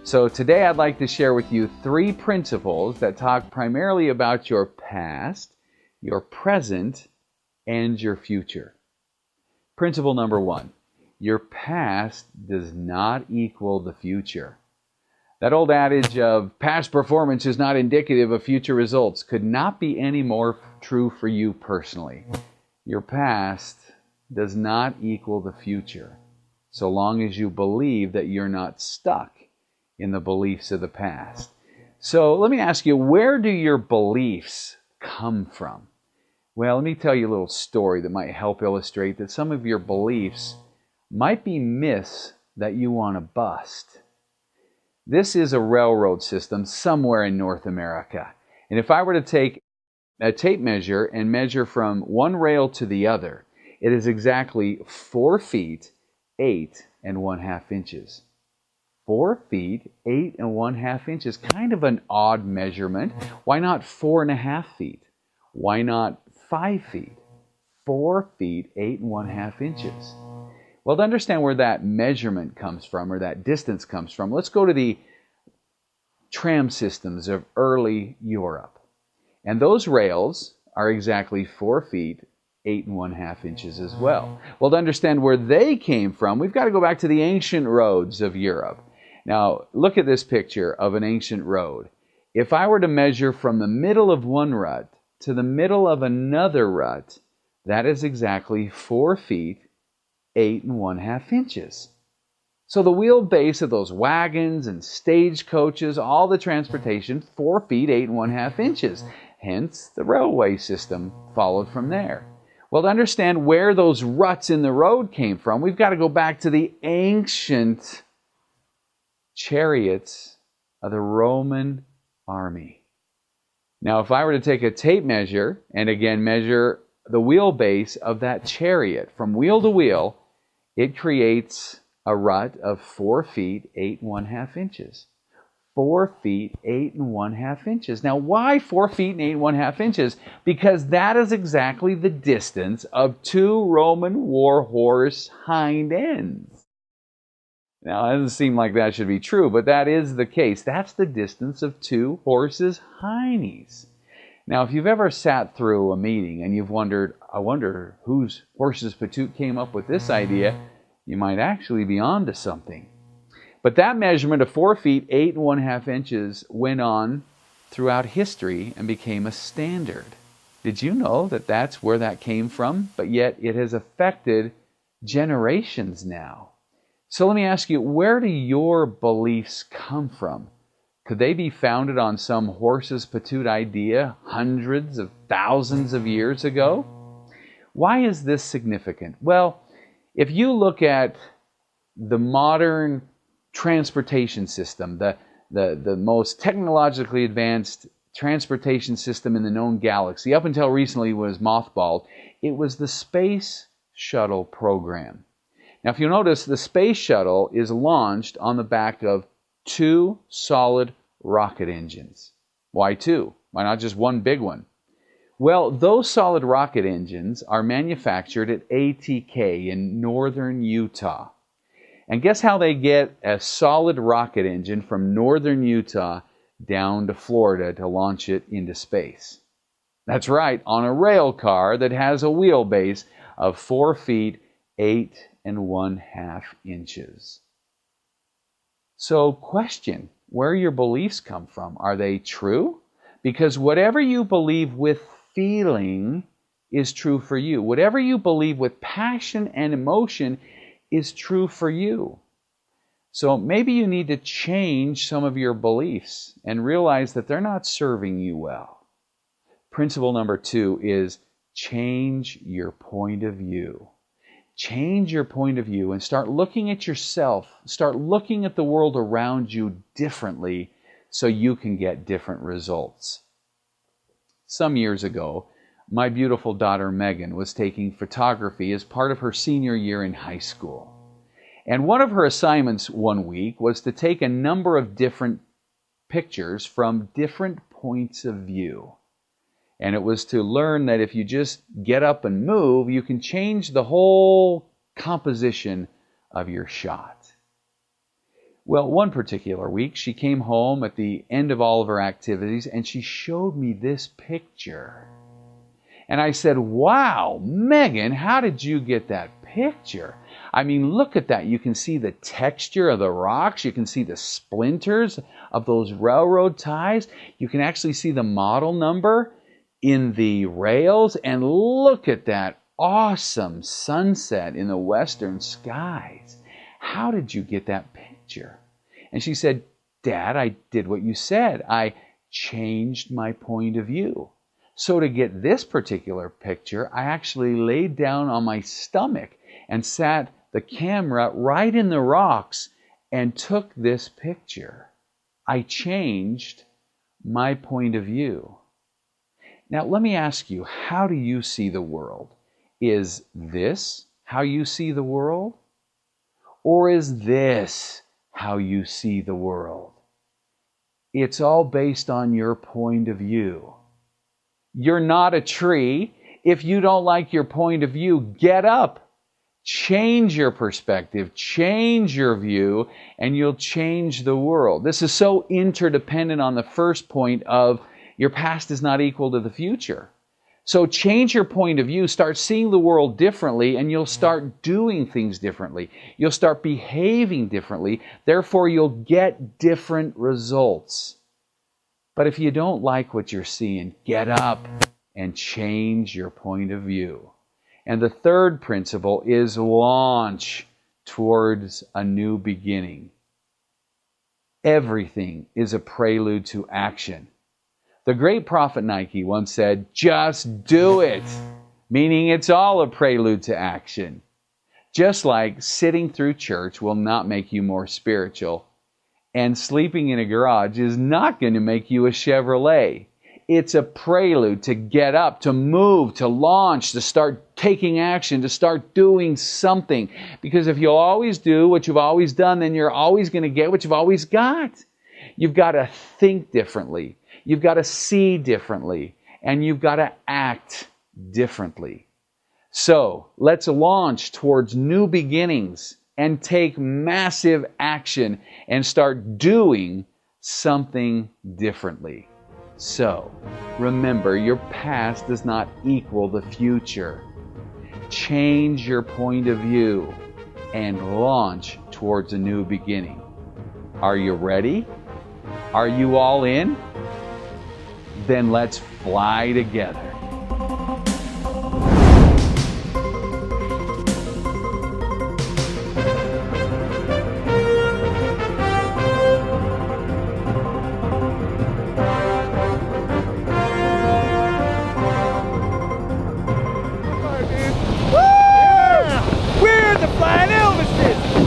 So today I'd like to share with you 3 principles that talk primarily about your past, your present, and your future. Principle number 1, your past does not equal the future. That old adage of past performance is not indicative of future results could not be any more true for you personally. Your past does not equal the future, so long as you believe that you're not stuck in the beliefs of the past. So let me ask you, where do your beliefs come from? Well, let me tell you a little story that might help illustrate that some of your beliefs might be myths that you want to bust. This is a railroad system somewhere in North America. And if I were to take a tape measure and measure from one rail to the other, it is exactly 4 feet, 8 1/2 inches. 4 feet, 8 1/2 inches. Kind of an odd measurement. Why not 4.5 feet? Why not 5 feet? 4 feet, 8 1/2 inches. Well, to understand where that measurement comes from, or that distance comes from, let's go to the tram systems of early Europe. And those rails are exactly 4 feet, 8 1/2 inches as well. Well, to understand where they came from, we've got to go back to the ancient roads of Europe. Now, look at this picture of an ancient road. If I were to measure from the middle of one rut to the middle of another rut, that is exactly 4 feet, 8 1/2 inches. So the wheelbase of those wagons and stagecoaches, all the transportation, 4 feet, 8 1/2 inches. Hence, the railway system followed from there. Well, to understand where those ruts in the road came from, we've got to go back to the ancient chariots of the Roman army. Now, if I were to take a tape measure and again measure the wheelbase of that chariot from wheel to wheel, it creates a rut of 4 feet, 8 1/2 inches. 4 feet, 8 1/2 inches. Now, why 4 feet and 8 1/2 inches? Because that is exactly the distance of 2 Roman war horse hind ends. Now, it doesn't seem like that should be true, but that is the case. That's the distance of 2 horses' hinnies. Now, if you've ever sat through a meeting and you've wondered, I wonder whose horses patoot came up with this idea, you might actually be onto something. But that measurement of 4 feet, 8 1/2 inches went on throughout history and became a standard. Did you know that that's where that came from? But yet it has affected generations now. So let me ask you, where do your beliefs come from? Could they be founded on some horse's patoot idea hundreds of thousands of years ago? Why is this significant? Well, if you look at the modern transportation system, the most technologically advanced transportation system in the known galaxy, up until recently was mothballed, it was the Space Shuttle program. Now, if you notice, the Space Shuttle is launched on the back of 2 solid rocket engines. Why 2? Why not just one big one? Well, those solid rocket engines are manufactured at ATK in northern Utah. And guess how they get a solid rocket engine from northern Utah down to Florida to launch it into space? That's right, on a rail car that has a wheelbase of 4 feet, 8 1/2 inches. So, question, where your beliefs come from? Are they true? Because whatever you believe with feeling is true for you. Whatever you believe with passion and emotion is true for you. So maybe you need to change some of your beliefs and realize that they're not serving you well. Principle number 2 is change your point of view. Change your point of view and start looking at yourself, start looking at the world around you differently so you can get different results. Some years ago, my beautiful daughter Megan was taking photography as part of her senior year in high school. And one of her assignments one week was to take a number of different pictures from different points of view. And it was to learn that if you just get up and move, you can change the whole composition of your shot. Well, one particular week, she came home at the end of all of her activities and she showed me this picture. And I said, wow, Megan, how did you get that picture? I mean, look at that. You can see the texture of the rocks. You can see the splinters of those railroad ties. You can actually see the model number in the rails. And look at that awesome sunset in the western skies. How did you get that picture? And she said, Dad, I did what you said. I changed my point of view. So to get this particular picture, I actually laid down on my stomach and sat the camera right in the rocks and took this picture. I changed my point of view. Now, let me ask you, how do you see the world? Is this how you see the world? Or is this how you see the world? It's all based on your point of view. You're not a tree. If you don't like your point of view, get up. Change your perspective, change your view, and you'll change the world. This is so interdependent on the first point of your past is not equal to the future. So change your point of view, start seeing the world differently, and you'll start doing things differently. You'll start behaving differently. Therefore, you'll get different results. But if you don't like what you're seeing, get up and change your point of view. And the third principle is launch towards a new beginning. Everything is a prelude to action. The great prophet Nike once said, just do it, meaning it's all a prelude to action. Just like sitting through church will not make you more spiritual, and sleeping in a garage is not going to make you a Chevrolet. It's a prelude to get up, to move, to launch, to start taking action, to start doing something. Because if you'll always do what you've always done, then you're always going to get what you've always got. You've got to think differently. You've got to see differently. And you've got to act differently. So let's launch towards new beginnings and take massive action and start doing something differently. So, remember, your past does not equal the future. Change your point of view and launch towards a new beginning. Are you ready? Are you all in? Then let's fly together.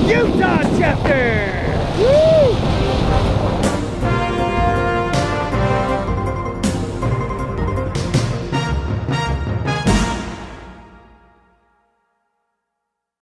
Utah chapter! Woo!